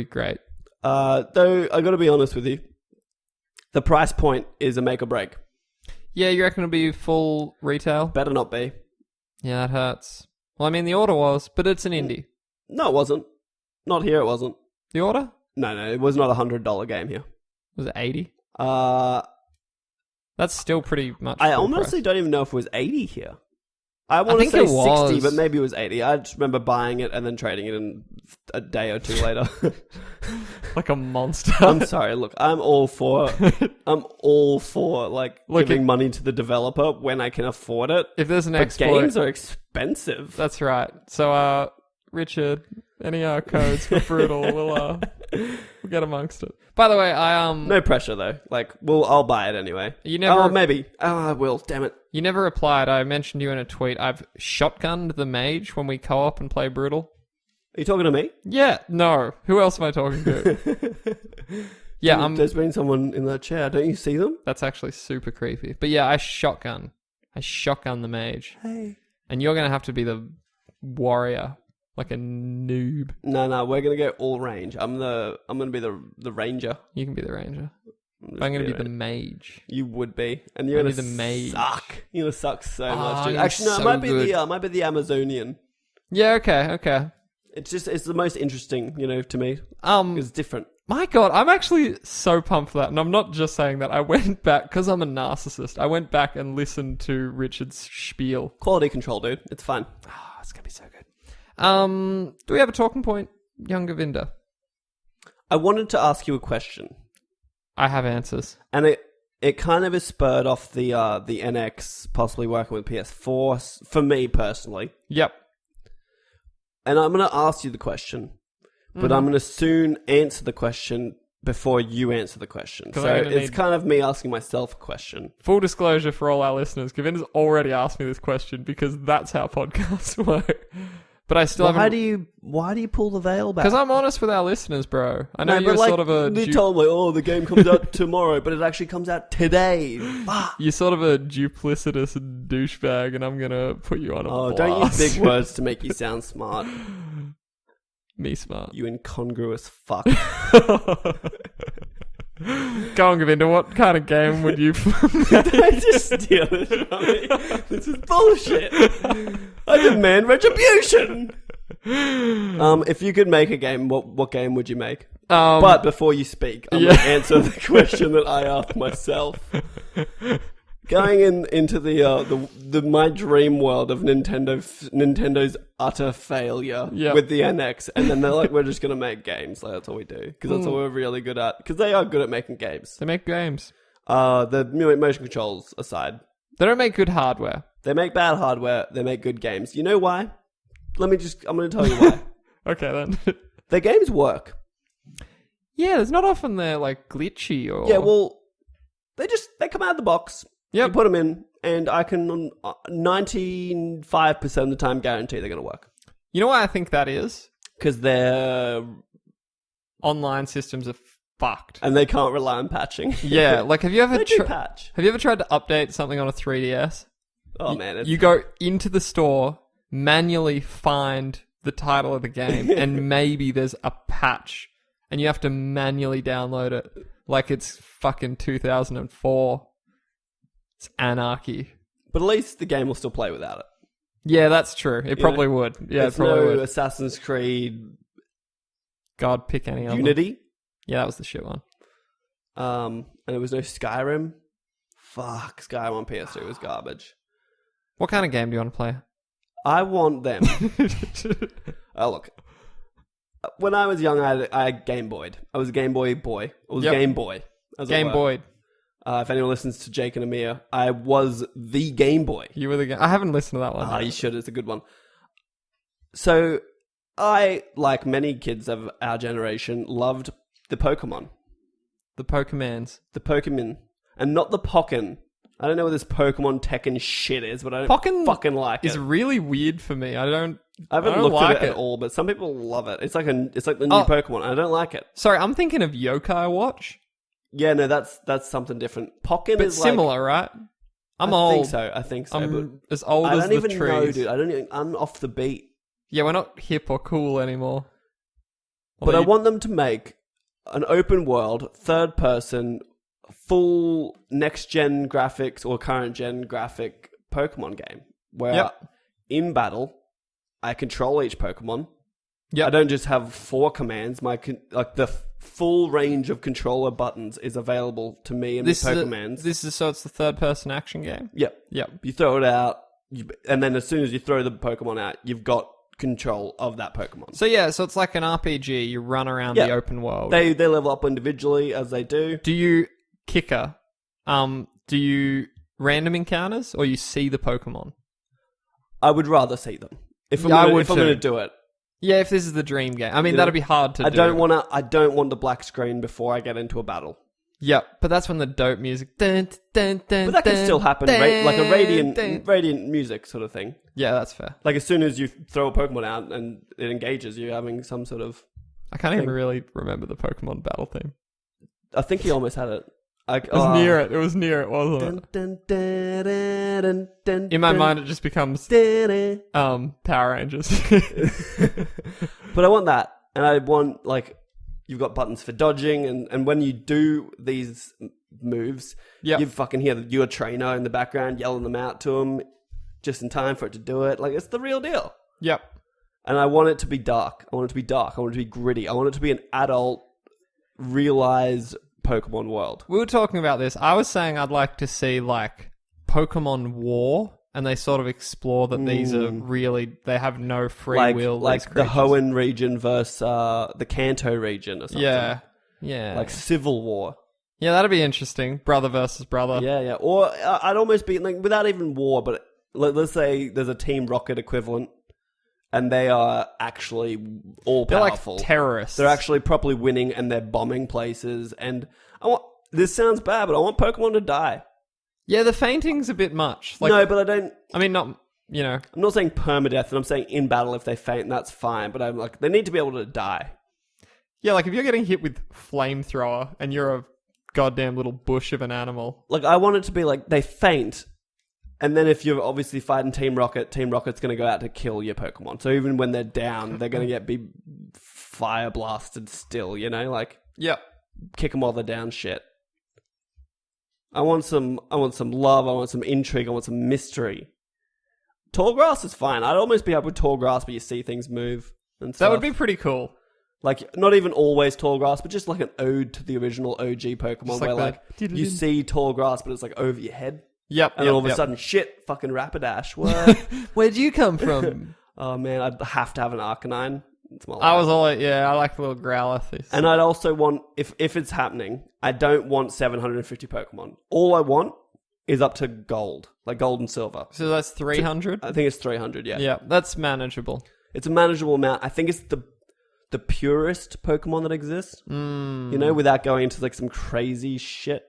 Great. Though I got to be honest with you, the price point is a make or break. Yeah, you reckon it'll be full retail? Better not be. Yeah, that hurts. Well, I mean, the order was, but it's an indie. No, it wasn't. Not here. It wasn't. The order? No, it was not $100 game here. Was it 80? That's still pretty much. I honestly don't even know if it was 80 here. I want to think say it was. 60, but maybe it was 80. I just remember buying it and then trading it in a day or two later. Like a monster. I'm sorry. Look, I'm all for giving money to the developer when I can afford it. If there's an exploit, games are expensive. That's right. So, Richard, any codes for Brutal, we'll get amongst it. By the way, no pressure though. Like, I'll buy it anyway. You never. Oh, maybe. Oh, I will. Damn it. You never replied. I mentioned you in a tweet. I've shotgunned the mage when we co-op and play Brutal. Are you talking to me? Yeah. No. Who else am I talking to? Yeah, There's been someone in that chair. Don't you see them? That's actually super creepy. But yeah, I shotgun the mage. Hey. And you're gonna have to be the warrior. Like a noob. No, we're gonna go all range. I'm gonna be the ranger. You can be the ranger. I'm gonna be the mage. You would be, and you're gonna be the mage. Suck. You're gonna suck so much, dude. You're Actually, no, so it might be the Amazonian. Yeah. Okay. It's the most interesting, to me. It's different. My God, I'm actually so pumped for that, and I'm not just saying that. I went back because I'm a narcissist. I went back and listened to Richard's spiel. Quality control, dude. It's fun. Oh, it's gonna be so good. Do we have a talking point, young Govinda? I wanted to ask you a question. I have answers. And it kind of is spurred off the NX possibly working with PS4 for me personally. Yep. And I'm going to ask you the question, but I'm going to soon answer the question before you answer the question. So it's kind of me asking myself a question. Full disclosure for all our listeners, Govinda's already asked me this question because that's how podcasts work. But I still haven't... Why do you pull the veil back? Because I'm honest with our listeners, bro. I know you're sort of a... You told me, the game comes out tomorrow, but it actually comes out today. Fuck. You're sort of a duplicitous douchebag, and I'm going to put you on a blast. Don't use big words to make you sound smart. Me smart. You incongruous fuck. Go on, Govinda. What kind of game would you Don't just steal this from me. This is bullshit. I demand retribution. If you could make a game, what game would you make? But before you speak, I'm going to answer the question that I asked myself. Going into the my dream world of Nintendo's utter failure with the NX, and then they're like, we're just gonna make games. Like, that's all we do because that's all we're really good at. Because they are good at making games. They make games. The motion controls aside, they don't make good hardware. They make bad hardware. They make good games. You know why? I'm gonna tell you why. Okay then. Their games work. Yeah, there's not often they're like glitchy or they come out of the box. Yep. You put them in, and I can 95% of the time guarantee they're going to work. You know why I think that is? Because their online systems are fucked, and they can't rely on patching. Yeah, like have you ever patch? Have you ever tried to update something on a 3DS? Oh man, you go into the store, manually find the title of the game, and maybe there's a patch, and you have to manually download it, like it's fucking 2004. It's anarchy. But at least the game will still play without it. Yeah, that's true. It probably would. Yeah, it probably would. Assassin's Creed. God, pick any other. Unity. Yeah, that was the shit one. And there was no Skyrim. Fuck, Skyrim on PS2 was garbage. What kind of game do you want to play? I want them. Look. When I was young, I Game Boyed. I was a Game Boy boy. I was Game Boy. Game Boy. If anyone listens to Jake and Amir, I was the Game Boy. You were the game. I haven't listened to that one. You should. It's a good one. So, I, like many kids of our generation, loved the Pokemon. The Pokemans. The Pokemon. And not the Pokken. I don't know what this Pokemon Tekken shit is, but I don't fucking like it. It's really weird for me. I haven't looked like at it at all, but some people love it. It's like the new Pokemon. I don't like it. Sorry, I'm thinking of Yokai Watch. Yeah, no, that's something different. Pokken but is similar, right? I old. I think so. I'm as old as the trees. I don't even know, dude. I'm off the beat. Yeah, we're not hip or cool anymore. But I want them to make an open world, third person, full next gen graphics or current gen graphic Pokemon game where in battle I control each Pokemon. I don't just have 4 commands. The full range of controller buttons is available to me and the Pokemons. So it's the third person action game. Yep. You throw it out, and then as soon as you throw the Pokemon out, you've got control of that Pokemon. So it's like an RPG. You run around the open world. They level up individually as they do. Do you do you random encounters or you see the Pokemon? I would rather see them if I'm going to do it. Yeah, if this is the dream game. I mean, that'd be hard to do. I don't want the black screen before I get into a battle. Yeah, but that's when the dope music. Dun, dun, dun, but that can still happen, like a radiant radiant music sort of thing. Yeah, that's fair. Like as soon as you throw a Pokemon out and it engages, you're having some sort of. I can't even really remember the Pokemon battle theme. I think he almost had it. It was near it, wasn't it? In my mind, it just becomes Power Rangers. But I want that, and I want you've got buttons for dodging, and when you do these moves, you fucking hear your trainer in the background yelling them out to him just in time for it to do it. Like it's the real deal. Yep. And I want it to be dark. I want it to be dark. I want it to be gritty. I want it to be an adult, realized Pokemon world. We were talking about this. I was saying I'd like to see Pokemon War, and they sort of explore that these are really, they have no free will. Like the Hoenn region versus the Kanto region or something. Yeah. Like Civil War. Yeah, that'd be interesting. Brother versus brother. Yeah. Or I'd almost be without even war, but let's say there's a Team Rocket equivalent. And they are actually all powerful. They're like terrorists. They're actually properly winning, and they're bombing places. And this sounds bad, but I want Pokemon to die. Yeah, the fainting's a bit much. No, but I don't. I mean, not. I'm not saying permadeath, and I'm saying in battle if they faint, that's fine. But I'm they need to be able to die. Yeah, if you're getting hit with flamethrower and you're a goddamn little bush of an animal. I want it to be they faint. And then if you're obviously fighting Team Rocket's going to go out to kill your Pokemon. So even when they're down, they're going to be fire blasted still, Yep. Kick them while they're down shit. I want some love, I want some intrigue, I want some mystery. Tall grass is fine. I'd almost be happy with tall grass, but you see things move and stuff. That would be pretty cool. Not even always tall grass, but just an ode to the original OG Pokemon where you see tall grass, but it's over your head. Yep. And all of a sudden, fucking Rapidash. What? Where'd you come from? Oh man, I'd have to have an Arcanine. It's my life. I like the little Growlithe. And I'd also want, if it's happening, I don't want 750 Pokemon. All I want is up to gold, gold and silver. So that's 300? I think it's 300, yeah. Yeah, that's manageable. It's a manageable amount. I think it's the purest Pokemon that exists. Without going into some crazy shit.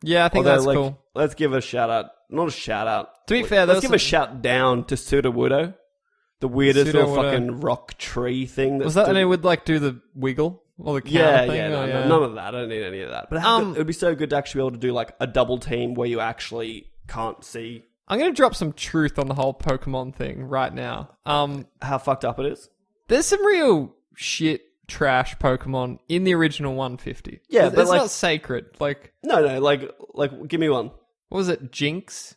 Yeah, I think that's cool. Let's give a shout out. Not a shout out. To be fair, let's give a shout down to Sudowoodo. The weirdest little fucking rock tree thing. Was that and it would do the wiggle? Or the counter thing? Yeah, none of that. I don't need any of that. But it would be so good to actually be able to do a double team where you actually can't see. I'm going to drop some truth on the whole Pokemon thing right now. How fucked up it is? There's some real shit trash Pokemon in the original 150. Yeah, but it's not sacred. No, give me one. What was it? Jinx?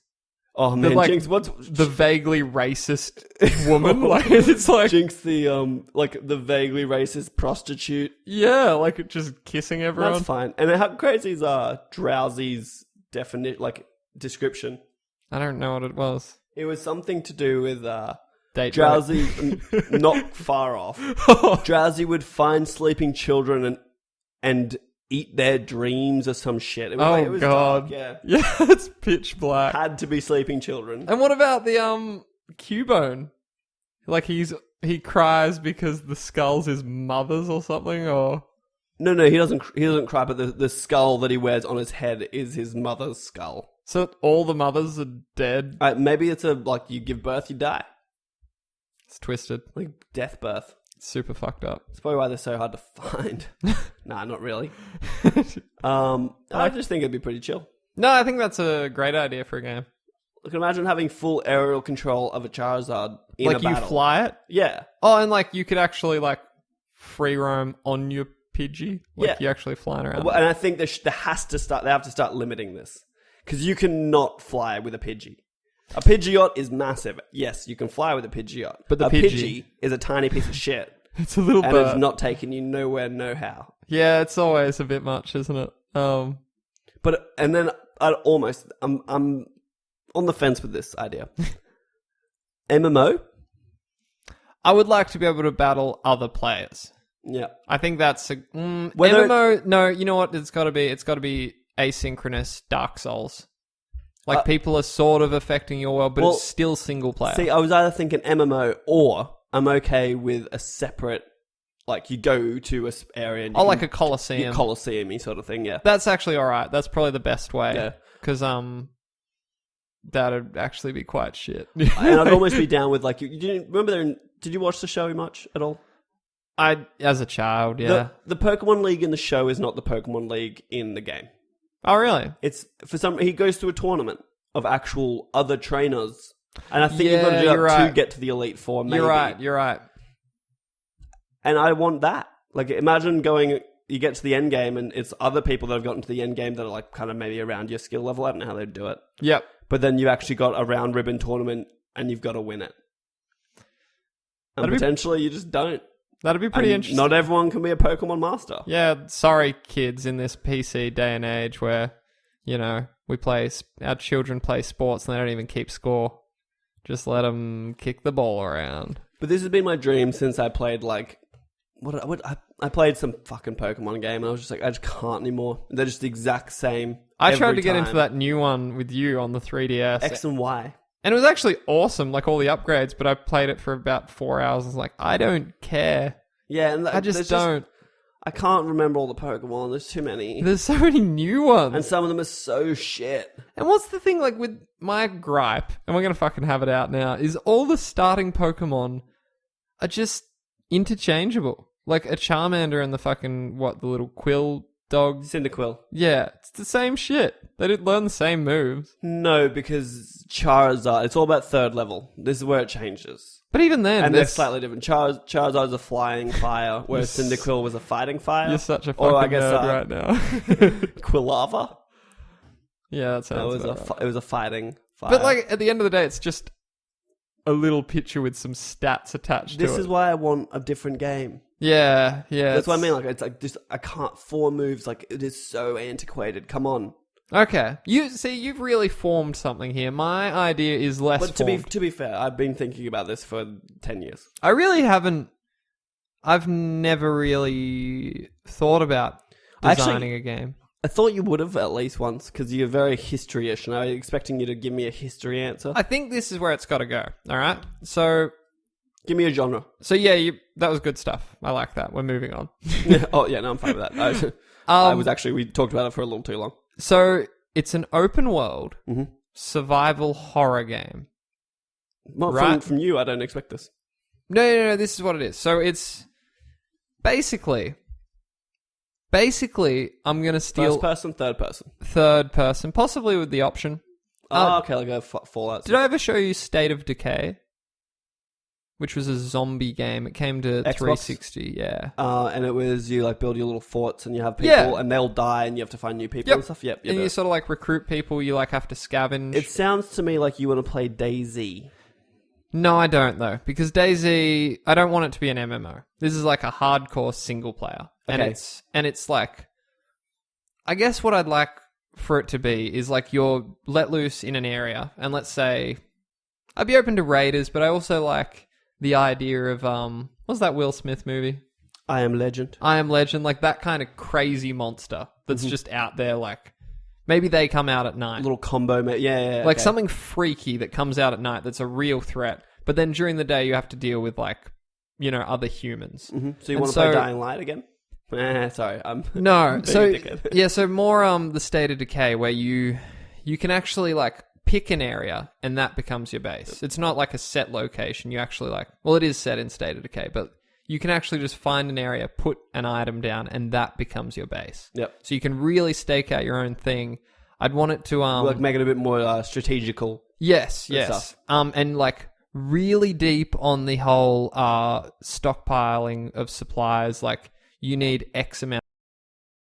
Oh man, Jinx, what's the vaguely racist woman? It's Jinx, the vaguely racist prostitute. Yeah, just kissing everyone. That's fine. And how crazy is Drowsy's description? I don't know what it was. It was something to do with Drowsy, not far off. Drowsy would find sleeping children and eat their dreams or some shit. It was God. Dark, yeah. Yeah, it's pitch black. Had to be sleeping children. And what about the Cubone? He cries because the skull's his mother's or something, or No, he doesn't cry, but the skull that he wears on his head is his mother's skull. So all the mothers are dead? Maybe it's you give birth, you die. It's twisted. Death birth. Super fucked up. It's probably why they're so hard to find. Nah, not really. I just think it'd be pretty chill. No, I think that's a great idea for a game. Imagine having full aerial control of a Charizard in a battle. You fly it? Yeah. Oh, and you could actually free roam on your Pidgey. Like you're actually flying around. Well, and I think they have to start limiting this. Because you cannot fly with a Pidgey. A Pidgeot is massive. Yes, you can fly with a Pidgeot. But a Pidgey is a tiny piece of shit. It's a little bit. And it's not taking you nowhere, no how. Yeah, it's always a bit much, isn't it? But, and then I'm on the fence with this idea. MMO? I would like to be able to battle other players. Yeah. I think that's MMO. No, you know what? It's got to be asynchronous Dark Souls. Like people are sort of affecting your world, but it's still single player. See, I was either thinking MMO or I'm okay with a separate, like you go to a area and like a Colosseum. Colosseum-y sort of thing, yeah. That's actually alright. That's probably the best way. Yeah. Because that'd actually be quite shit. And I'd almost be down with like, you didn't remember did you watch the show much at all? As a child, yeah. The Pokemon League in the show is not the Pokemon League in the game. Oh, really? It's he goes to a tournament of actual other trainers, and I think you've got to do that to get to the Elite Four. Maybe. You're right. And I want that. Like, imagine you get to the end game, and it's other people that have gotten to the end game that are like kind of maybe around your skill level. I don't know how they do it. Yep. But then you actually got a round robin tournament, and you've got to win it. And potentially you just don't. That'd be pretty interesting. Not everyone can be a Pokemon master. Yeah, sorry, kids, in this PC day and age where, our children play sports and they don't even keep score. Just let them kick the ball around. But this has been my dream since I played, like, I played some fucking Pokemon game and I was just like, I just can't anymore. They're just the exact same. I tried to get into that new one with you on the 3DS. X and Y. And it was actually awesome, like all the upgrades, but I played it for about 4 hours. I was like, I don't care. Yeah, and I just don't. I can't remember all the Pokemon. There's too many. There's so many new ones. And some of them are so shit. And what's the thing, like, with my gripe, and we're going to fucking have it out now, is all the starting Pokemon are just interchangeable. Like a Charmander and the little Quill dog. Cyndaquil. Yeah, it's the same shit. They didn't learn the same moves. No, because Charizard, it's all about third level. This is where it changes. But even then... And they're slightly different. Charizard's a flying fire, whereas Cyndaquil was a fighting fire. You're such a fucking nerd right now. Quilava? Yeah, that sounds It was a fighting fire. But like, at the end of the day, it's just a little picture with some stats attached to it. This is why I want a different game. Yeah. That's what I mean. Like, it's like just I can't 4 moves. Like, it is so antiquated. Come on. Okay, you've really formed something here. My idea is less. But to be fair, I've been thinking about this for 10 years. I really haven't. I've never really thought about designing a game. I thought you would have at least once because you're very history-ish, and I was expecting you to give me a history answer. I think this is where it's got to go. All right, so. Give me a genre. So yeah, that was good stuff. I like that. We're moving on. No, I'm fine with that. We talked about it for a little too long. So it's an open world survival horror game. Well, right? From you, I don't expect this. No, this is what it is. So it's basically, I'm going to steal... First person, third person? Third person, possibly with the option. Okay, like a Fallout. Did I ever show you State of Decay? Which was a zombie game. It came to Xbox? 360, yeah. And it was, you like build your little forts and you have people and they'll die and you have to find new people and stuff. Yep. And you sort of like recruit people, you like have to scavenge. It sounds to me like you want to play DayZ. No, I don't though. Because DayZ, I don't want it to be an MMO. This is like a hardcore single player. Okay. And it's like, I guess what I'd like for it to be is like you're let loose in an area. And let's say, I'd be open to raiders, but I also like... the idea of, what's that Will Smith movie? I Am Legend. Like that kind of crazy monster that's just out there, like, maybe they come out at night. A little combo, yeah. Like something freaky that comes out at night that's a real threat. But then during the day you have to deal with, like, other humans. Mm-hmm. So you want to play Dying Light again? Sorry, I'm... No, so more the State of Decay where you can actually, like, pick an area and that becomes your base. It's not like a set location. You actually it is set in State of Decay, but you can actually just find an area, put an item down, and that becomes your base. Yep. So you can really stake out your own thing. I'd want it to... like make it a bit more strategical. Yes. And like really deep on the whole stockpiling of supplies. Like, you need X amount